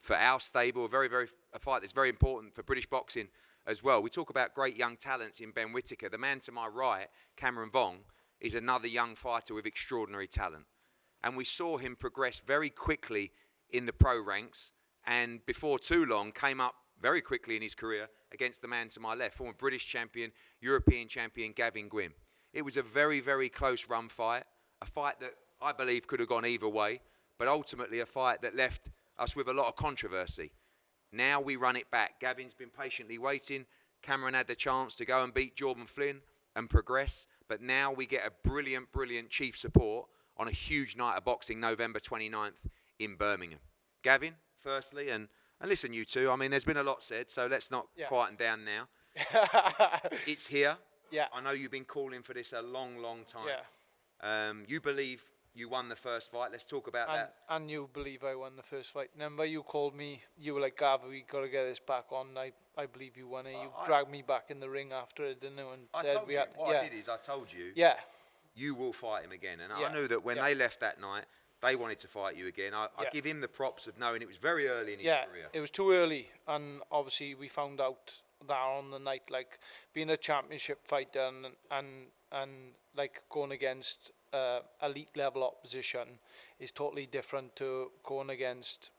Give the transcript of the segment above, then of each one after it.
for our stable, a fight that's very important for British boxing as well. We talk about great young talents in Ben Whittaker. The man to my right, Cameron Vuong, is another young fighter with extraordinary talent. And we saw him progress very quickly in the pro ranks, and before too long came up very quickly in his career against the man to my left, former British champion, European champion Gavin Gwynne. It was a very, very close run fight, a fight that I believe could have gone either way, but ultimately a fight that left us with a lot of controversy. Now we run it back. Gavin's been patiently waiting. Cameron had the chance to go and beat Jordan Flynn and progress, but now we get a brilliant, brilliant chief support on a huge night of boxing, November 29th in Birmingham. Gavin, firstly, and listen, you two, I mean, there's been a lot said, so let's not quieten down now. It's here. Yeah. I know you've been calling for this a long, long time. Yeah. You believe you won the first fight. Let's talk about that. And you believe I won the first fight. Remember, you called me, you were like, Gav, we got to get this back on. I believe you won it. You dragged me back in the ring after it, didn't you? And I said told we you. had, What I did is I told you, you will fight him again. And I knew that when they left that night, they wanted to fight you again. I give him the props of knowing it was very early in his career. It was too early. And obviously we found out that on the night, like being a championship fighter and like going against elite level opposition is totally different to going against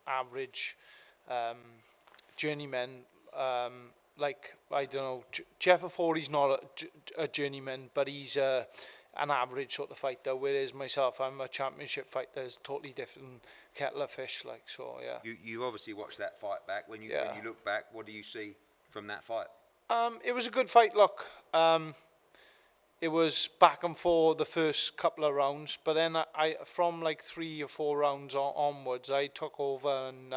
average journeymen. Like, I don't know, Jeff Affori's not a journeyman, but he's an average sort of fighter, whereas myself, I'm a championship fighter. It's totally different kettle of fish, like, so, yeah. You obviously watched that fight back. When you look back, what do you see from that fight? It was a good fight, look. It was back and forth the first couple of rounds, but then I from like 3 or 4 rounds onwards, I took over and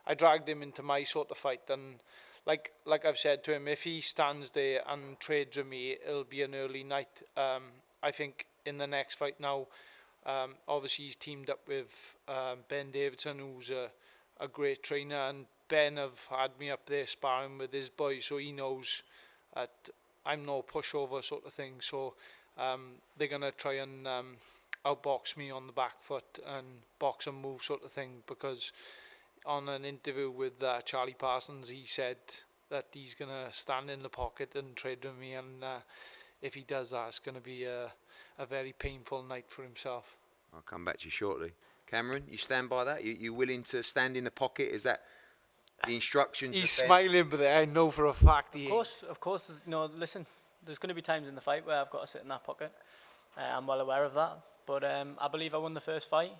I dragged him into my sort of fight. And like I've said to him, if he stands there and trades with me, it'll be an early night. I think in the next fight now, obviously he's teamed up with Ben Davidson, who's a great trainer, and Ben have had me up there sparring with his boys, so he knows that I'm no pushover sort of thing. So they're going to try and outbox me on the back foot and box and move sort of thing, because on an interview with Charlie Parsons, he said that he's going to stand in the pocket and trade with me, and if he does that, it's going to be a very painful night for himself. I'll come back to you shortly. Cameron, you stand by that? You willing to stand in the pocket? Is that the instructions? He's smiling, but I know for a fact he is. Of course. No, listen, there's going to be times in the fight where I've got to sit in that pocket. I'm well aware of that. But I believe I won the first fight.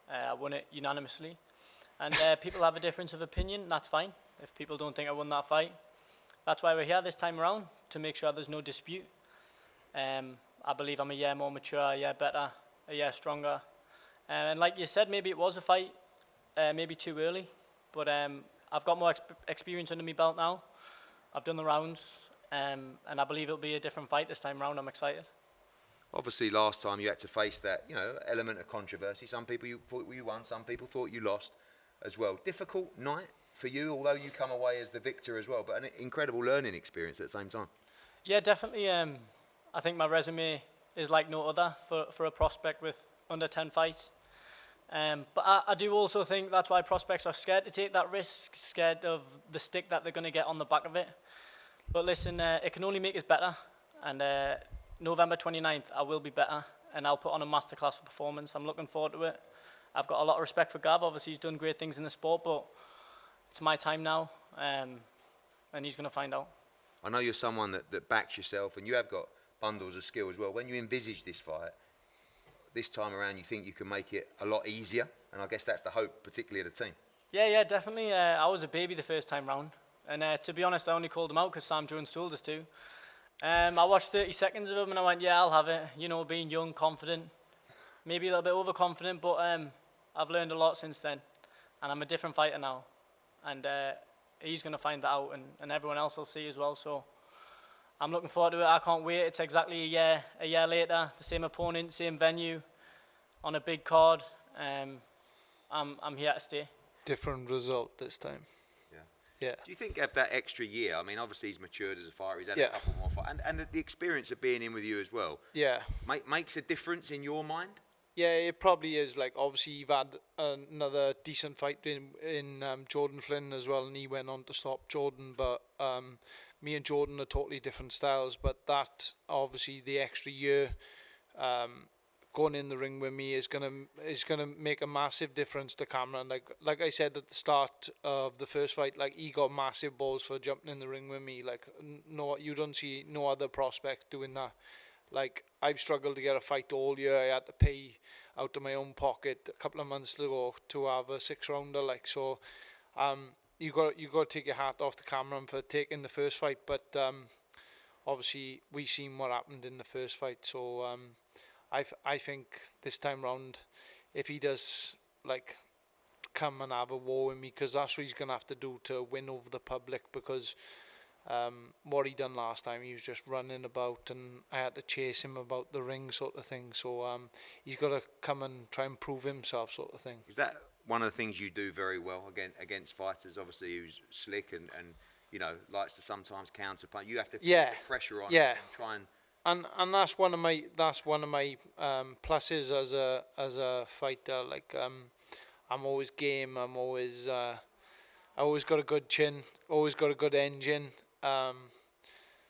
I won it unanimously. And people have a difference of opinion, that's fine. If people don't think I won that fight, that's why we're here this time around, to make sure there's no dispute. I believe I'm a year more mature, a year better, a year stronger. And like you said, maybe it was a fight, maybe too early. But I've got more experience under my belt now. I've done the rounds, and I believe it'll be a different fight this time round. I'm excited. Obviously, last time you had to face that, element of controversy. Some people thought you won, some people thought you lost as well. Difficult night for you, although you come away as the victor as well, but an incredible learning experience at the same time. Yeah, definitely. I think my resume is like no other for a prospect with under 10 fights. But I do also think that's why prospects are scared to take that risk, scared of the stick that they're going to get on the back of it. But listen, it can only make us better. And November 29th, I will be better, and I'll put on a masterclass performance. I'm looking forward to it. I've got a lot of respect for Gav. Obviously, he's done great things in the sport, but it's my time now, and he's going to find out. I know you're someone that backs yourself, and you have got bundles of skill as well. When you envisage this fight, this time around, you think you can make it a lot easier, and I guess that's the hope, particularly of the team. Yeah, definitely. I was a baby the first time round, and to be honest, I only called him out because Sam Jones told us to. I watched 30 seconds of him, and I went, yeah, I'll have it. Being young, confident, maybe a little bit overconfident, but I've learned a lot since then, and I'm a different fighter now, and he's going to find that out, and everyone else will see as well. So I'm looking forward to it. I can't wait. It's exactly a year later, the same opponent, same venue, on a big card. I'm here to stay. Different result this time. Yeah. Do you think of that extra year? I mean, obviously he's matured as a fighter. He's had a couple more fights, and the experience of being in with you as well. Yeah. Makes a difference in your mind. Yeah, it probably is. Like, obviously, you've had another decent fight in Jordan Flynn as well, and he went on to stop Jordan. But me and Jordan are totally different styles. But that, obviously, the extra year going in the ring with me is gonna make a massive difference to Cameron. Like I said at the start of the first fight, like, he got massive balls for jumping in the ring with me. Like, no, you don't see no other prospect doing that. Like, I've struggled to get a fight all year. I had to pay out of my own pocket a couple of months ago to have a 6-rounder. Like, so, you got to take your hat off to Cameron for taking the first fight. But obviously, we seen what happened in the first fight. So I think this time round, if he does, like, come and have a war with me, because that's what he's gonna have to do to win over the public, because what he done last time, he was just running about and I had to chase him about the ring, sort of thing. So he's got to come and try and prove himself, sort of thing. Is that one of the things you do very well against fighters? Obviously, who's slick and you know, likes to sometimes counter punch. You have to put the pressure on and try and that's one of my pluses as a fighter. Like, I'm always game. I always got a good chin. Always got a good engine.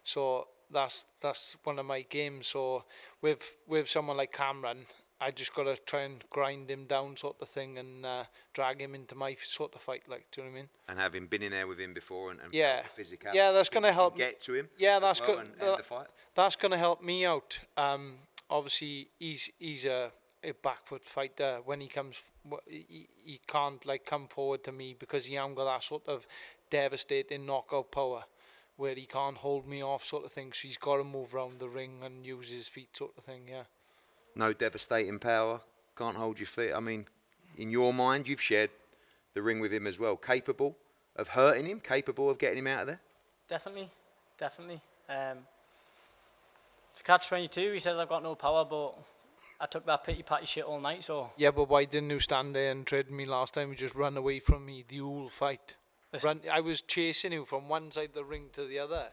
So that's one of my games. So with someone like Cameron, I just got to try and grind him down, sort of thing, and drag him into my sort of fight. Like, do you know what I mean? And having been in there with him before and yeah, the physicality, that's going to help get to him. Yeah, that's well good. And the fight. That's going to help me out. Obviously, he's a back foot fighter. When he comes, he can't, like, come forward to me because he hasn't got that sort of devastating knockout power where he can't hold me off, sort of thing. So he's got to move around the ring and use his feet, sort of thing. Yeah. No devastating power, can't hold your feet. I mean, in your mind, you've shared the ring with him as well. Capable of hurting him, capable of getting him out of there? Definitely. It's a catch-22. He says I've got no power, but I took that pity-patty shit all night, so... Yeah, but why didn't you stand there and trade me last time? You just run away from me the whole fight. I was chasing you from one side of the ring to the other.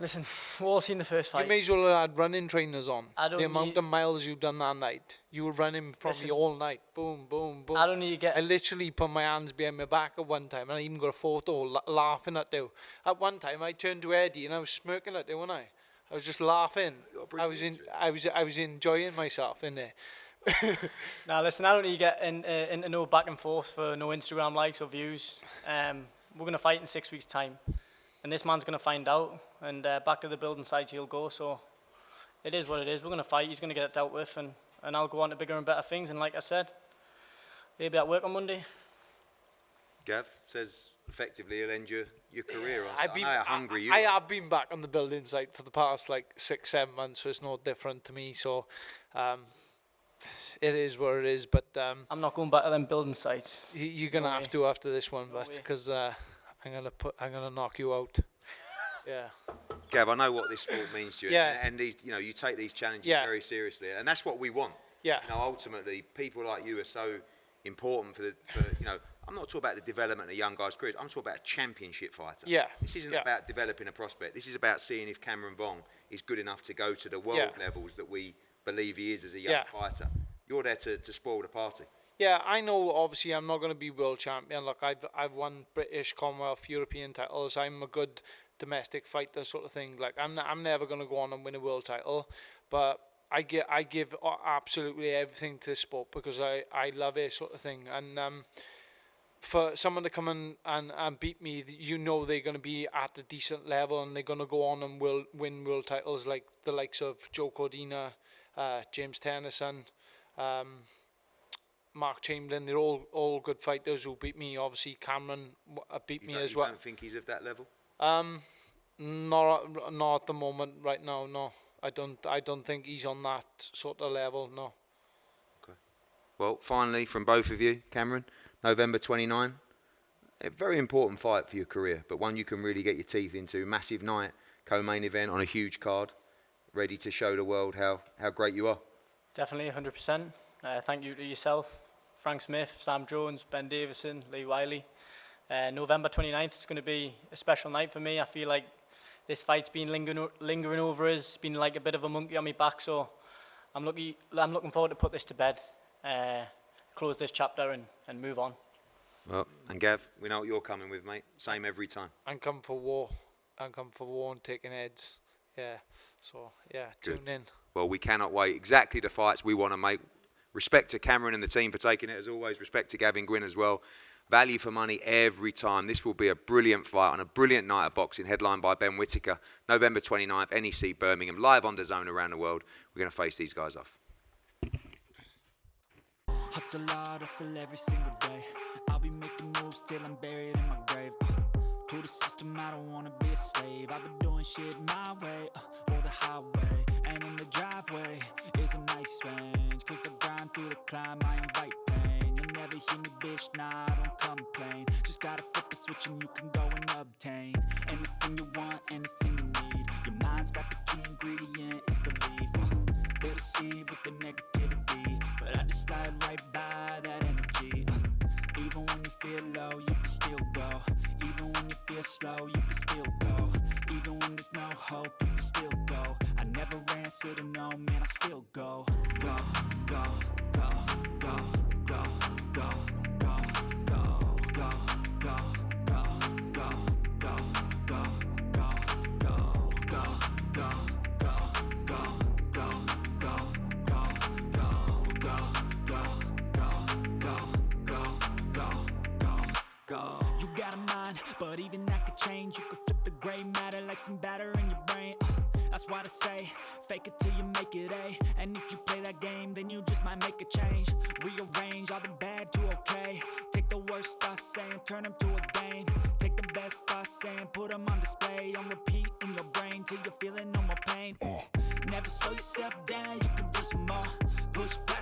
Listen, we've all seen the first fight. You may as well have had running trainers on. The amount of miles you've done that night. You were running from me all night. Boom, boom, boom. I don't need to get... I literally put my hands behind my back at one time, and I even got a photo laughing at you. At one time, I turned to Eddie, and I was smirking at you, wasn't I? I was just laughing. I was enjoying myself in there. Now listen, I don't need to get into no back and forth for no Instagram likes or views. We're going to fight in 6 weeks' time. And this man's going to find out, and back to the building sites he'll go. So it is what it is. We're going to fight. He's going to get it dealt with, and I'll go on to bigger and better things. And like I said, he'll be at work on Monday. Gav says effectively he'll end your career. I know how hungry you I are. have been back on the building site for the past, like, 6-7 months, so it's no different to me. So it is what it is. But I'm not going back to them building sites. You're going to have to after this one, but because... I'm gonna knock you out. Yeah. Gav, I know what this sport means to you. Yeah. And these, you know, you take these challenges very seriously, and that's what we want. Yeah. You know, ultimately, people like you are so important for you know. I'm not talking about the development of young guys' careers. I'm talking about a championship fighter. Yeah. This isn't about developing a prospect. This is about seeing if Cameron Vuong is good enough to go to the world levels that we believe he is as a young fighter. You're there to spoil the party. Yeah, I know. Obviously, I'm not going to be world champion. Look, I've won British, Commonwealth, European titles. I'm a good domestic fighter, sort of thing. Like, I'm never going to go on and win a world title, but I give absolutely everything to this sport because I love it, sort of thing. And for someone to come in and beat me, you know they're going to be at a decent level and they're going to go on and win world titles, like the likes of Joe Cordina, James Tennyson, Mark Chamberlain. They're all good fighters who beat me. Obviously, Cameron beat me as well. You don't think he's of that level? Not at the moment, right now. No, I don't think he's on that sort of level. No. Okay. Well, finally, from both of you, Cameron, November 29, a very important fight for your career, but one you can really get your teeth into. Massive night, co-main event on a huge card, ready to show the world how great you are. Definitely, 100%. Thank you to yourself, Frank Smith, Sam Jones, Ben Davison, Lee Wiley. November 29th is going to be a special night for me. I feel like this fight's been lingering over us. It's been like a bit of a monkey on my back, so I'm looking forward to put this to bed, close this chapter and move on. Well, and Gav, we know what you're coming with, mate. Same every time. And come for war. And come for war and taking heads. Yeah. So, yeah, tune in. Well, we cannot wait. Exactly the fights we want to make. Respect to Cameron and the team for taking it, as always. Respect to Gavin Gwynne as well. Value for money every time. This will be a brilliant fight on a brilliant night of boxing, headlined by Ben Whittaker. November 29th, NEC Birmingham, live on DAZN around the world. We're going to face these guys off. Hustle hard, hustle every single day. I'll be making moves till I'm buried in my grave. To the system, I don't wanna be a slave. I've been doing shit my way, or the highway. And in the driveway is a nice range. Cause I grind through the climb, I invite pain. You'll never hear me, bitch, nah, I don't complain. Just gotta flip the switch and you can go and obtain anything you want, anything you need. Your mind's got the key ingredient, it's belief. They'll deceive with the negativity, but I just slide right by that energy. Even when you feel low, you can still go. Even when you feel slow, you can still go. Even when there's no hope, you can still go. I never answer to no, man, I still go. Go, go, go, go, go, go, go, go, go, go, go, go, go, go, go, go, go, go. You got a mind, but even that could change. You could flip the gray matter like some batter in your brain. That's why I say, fake it till you make it A. And if you play that game, then you just might make a change. Rearrange all the bad to okay. Take the worst thoughts saying, turn them to a game. Take the best thoughts saying, put them on display. On repeat in your brain till you're feeling no more pain. Never slow yourself down, you can do some more. Push past